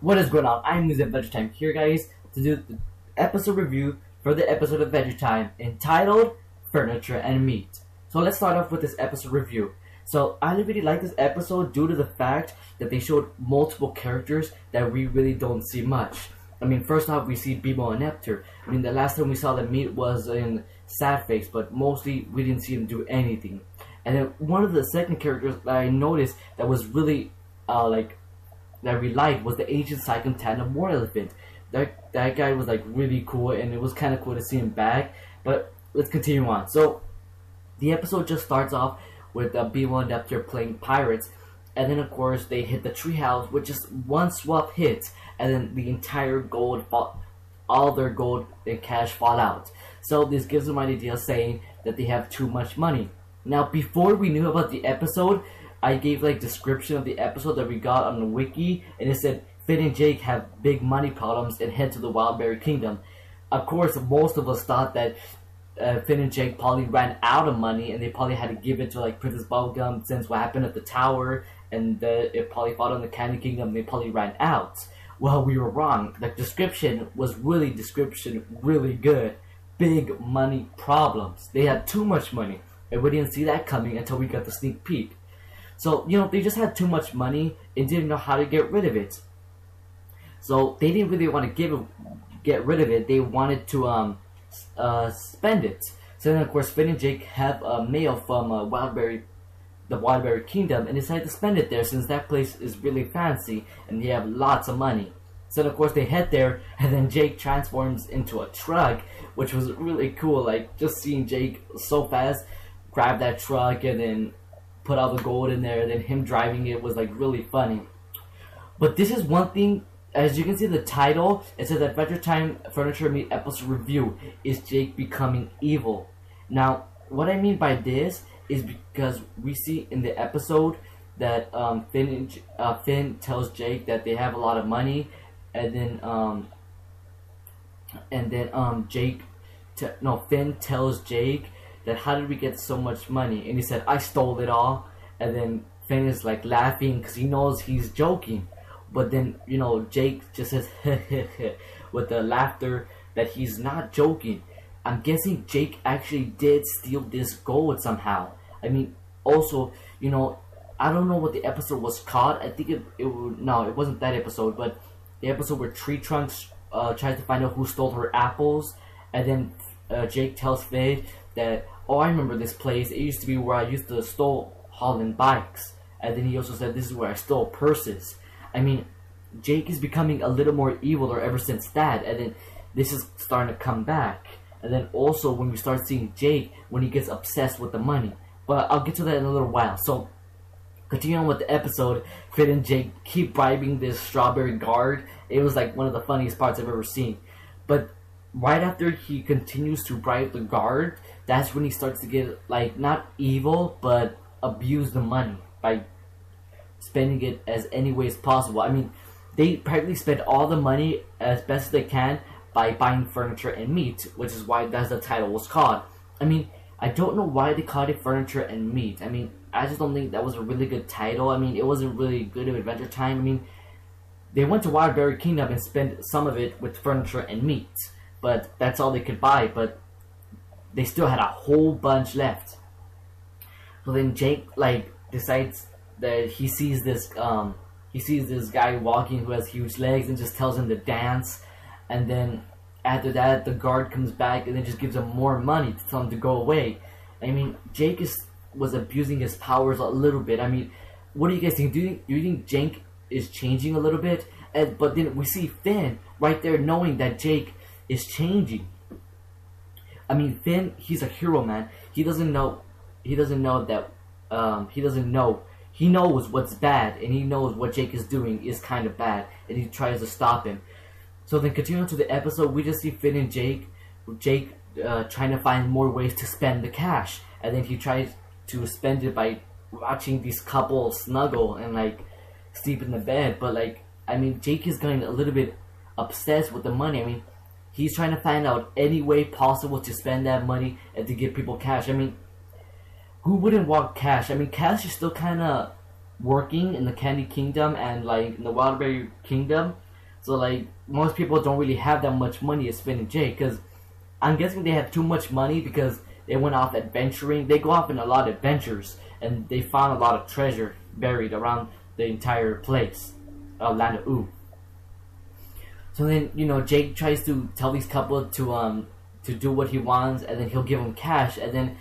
What is going on? I'm News Adventure Time here, guys, to do the episode review for the episode of Adventure Time entitled Furniture and Meat. So let's start off with this episode review. So I really like this episode due to the fact that they showed multiple characters that we really don't see much. I mean, first off, we see Prismo and Neptune. I mean, the last time we saw them meet was in Sad Face, but mostly we didn't see them do anything. And then one of the second characters that I noticed that was really that we liked was the Asian Cyclone Tandem War Elephant. That guy was like really cool, and it was kind of cool to see him back. But let's continue on. So the episode just starts off with Prismo and Neptune playing pirates, and then of course they hit the treehouse with just one swap hit, and then the entire gold all their gold and cash fall out. So this gives them an idea saying that they have too much money. Now, before we knew about the episode, I gave like description of the episode that we got on the wiki, and it said Finn and Jake have big money problems and head to the Wildberry Kingdom. Of course, most of us thought that Finn and Jake probably ran out of money, and they probably had to give it to like Princess Bubblegum since what happened at the tower, and it probably fought on the Candy Kingdom. They probably ran out. Well, we were wrong. The description was really good. Big money problems. They had too much money, and we didn't see that coming until we got the sneak peek. So, you know, they just had too much money and didn't know how to get rid of it. So they didn't really want to get rid of it. They wanted to spend it. So then, of course, Finn and Jake have mail from the Wildberry Kingdom, and decide to spend it there since that place is really fancy and they have lots of money. So then, of course, they head there, and then Jake transforms into a truck, which was really cool. Like, just seeing Jake so fast grab that truck and then put all the gold in there, and then him driving it was like really funny. But this is one thing, as you can see the title, it says Adventure Time Furniture Meet Episode Review. Is Jake becoming evil? Now, what I mean by this is because we see in the episode that Finn tells Jake that they have a lot of money, and then Finn tells Jake that how did we get so much money, and he said I stole it all, and then Finn is like laughing because he knows he's joking, but then you know Jake just says with the laughter that he's not joking. I'm guessing Jake actually did steal this gold somehow. I mean, also, you know, I don't know what the episode was called. I think it wasn't that episode, but the episode where Tree Trunks tries to find out who stole her apples, and then Jake tells Finn that, oh, I remember this place. It used to be where I used to stole hauling bikes. And then he also said this is where I stole purses. I mean, Jake is becoming a little more evil ever since that, and then this is starting to come back. And then also when we start seeing Jake when he gets obsessed with the money. But I'll get to that in a little while. So, continuing on with the episode, Finn and Jake keep bribing this strawberry guard. It was like one of the funniest parts I've ever seen. But right after he continues to bribe the guard, that's when he starts to get, like, not evil, but abuse the money by spending it as any way as possible. I mean, they practically spend all the money as best as they can by buying furniture and meat, which is why that's the title was called. I mean, I don't know why they called it Furniture and Meat. I mean, I just don't think that was a really good title. I mean, it wasn't really good of Adventure Time. I mean, they went to Wildberry Kingdom and spent some of it with furniture and meat, but that's all they could buy, but they still had a whole bunch left. So then Jake like decides that he sees this guy walking who has huge legs and just tells him to dance, and then after that the guard comes back and then just gives him more money to tell him to go away. I mean, Jake was abusing his powers a little bit. I mean, what do you guys think? Do you think Jake is changing a little bit? But then we see Finn right there knowing that Jake is changing. I mean, Finn, he's a hero, man. He doesn't know that he knows what's bad, and he knows what Jake is doing is kind of bad, and he tries to stop him. So then continuing to the episode, we just see Finn and Jake trying to find more ways to spend the cash, and then he tries to spend it by watching these couple snuggle and like sleep in the bed. But like, I mean, Jake is getting a little bit obsessed with the money. I mean, he's trying to find out any way possible to spend that money and to give people cash. I mean, who wouldn't want cash? I mean, cash is still kind of working in the Candy Kingdom and like in the Wildberry Kingdom, So like most people don't really have that much money as Finn and Jake, because I'm guessing they have too much money because they went off adventuring. They go off in a lot of adventures, and they found a lot of treasure buried around the entire place, Land of Oo. So then, you know, Jake tries to tell these couple to do what he wants, and then he'll give them cash, and then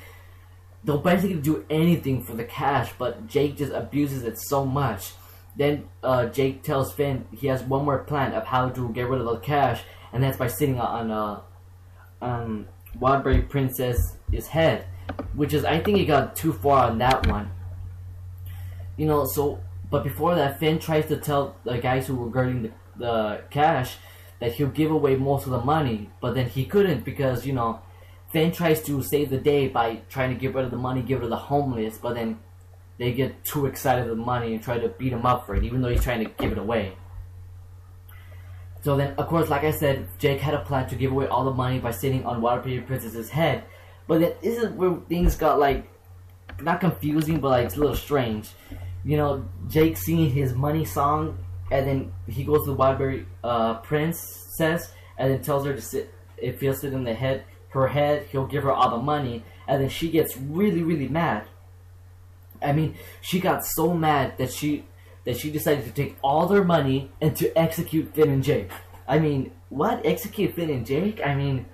they'll basically do anything for the cash, but Jake just abuses it so much. Then Jake tells Finn he has one more plan of how to get rid of the cash, and that's by sitting on Wildberry Princess's head, which is, I think he got too far on that one. You know, so, but before that, Finn tries to tell the guys who were guarding the cash that he'll give away most of the money, but then he couldn't because, you know, Finn tries to save the day by trying to get rid of the money, give it to the homeless, but then they get too excited with the money and try to beat him up for it, even though he's trying to give it away. So then, of course, like I said, Jake had a plan to give away all the money by sitting on Wildberry Princess's head, but then this is where things got, like, not confusing, but like it's a little strange. You know, Jake singing his money song, and then he goes to the Wildberry Princess, and then tells her to sit. If he'll sit in her head, he'll give her all the money, and then she gets really, really mad. I mean, she got so mad that she decided to take all their money and to execute Finn and Jake. I mean, what? Execute Finn and Jake? I mean,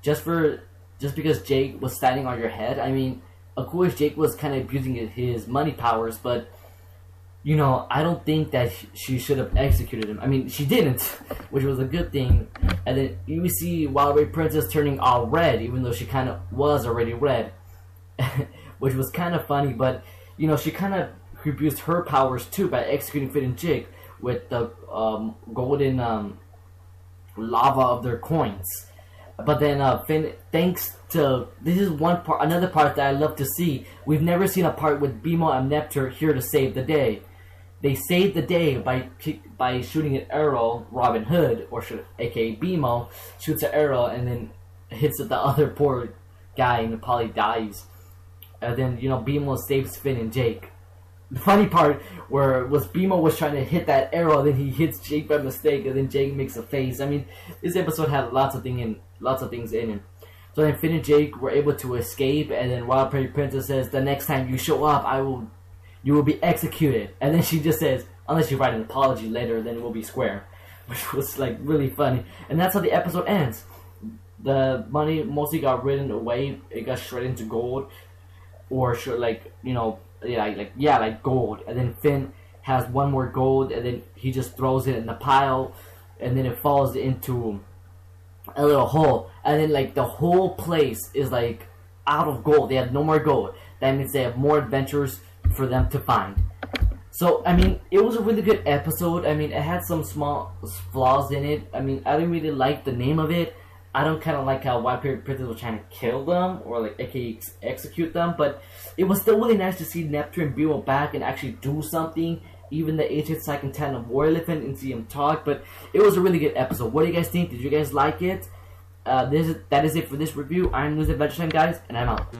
just because Jake was standing on your head? I mean, of course Jake was kind of abusing his money powers, but, you know, I don't think that she should have executed him. I mean, she didn't, which was a good thing. And then you see Wildberry Princess turning all red, even though she kind of was already red, which was kind of funny, but, you know, she kind of abused her powers too by executing Finn and Jake with the golden lava of their coins. But then Finn, thanks to, this is another part that I love to see. We've never seen a part with Bimo and Neptune here to save the day. They saved the day by shooting an arrow. Robin Hood, aka Bimo, shoots an arrow and then hits at the other poor guy and probably dies. And then, you know, Bimo saves Finn and Jake. The funny part was Bimo was trying to hit that arrow, then he hits Jake by mistake, and then Jake makes a face. I mean, this episode had lots of things in it. So then Finn and Jake were able to escape, and then Wildberry Princess says, "The next time you show up, you will be executed." And then she just says, "Unless you write an apology later, then it will be square," which was like really funny. And that's how the episode ends. The money mostly got ridden away; it got shredded into gold, or like, you know. Like gold, and then Finn has one more gold, and then he just throws it in the pile, and then it falls into a little hole, and then like the whole place is like out of gold. They have no more gold. That means they have more adventures for them to find. So I mean, it was a really good episode. I mean, it had some small flaws in it. I mean, I didn't really like the name of it. I don't kind of like how Wildberry Princess was trying to kill them, or like aka execute them, but it was still really nice to see Neptune and Bimo back and actually do something. Even the ancient second ten of War Elephant and see him talk, but it was a really good episode. What do you guys think? Did you guys like it? That is it for this review. I'm News Adventure Time, guys, and I'm out.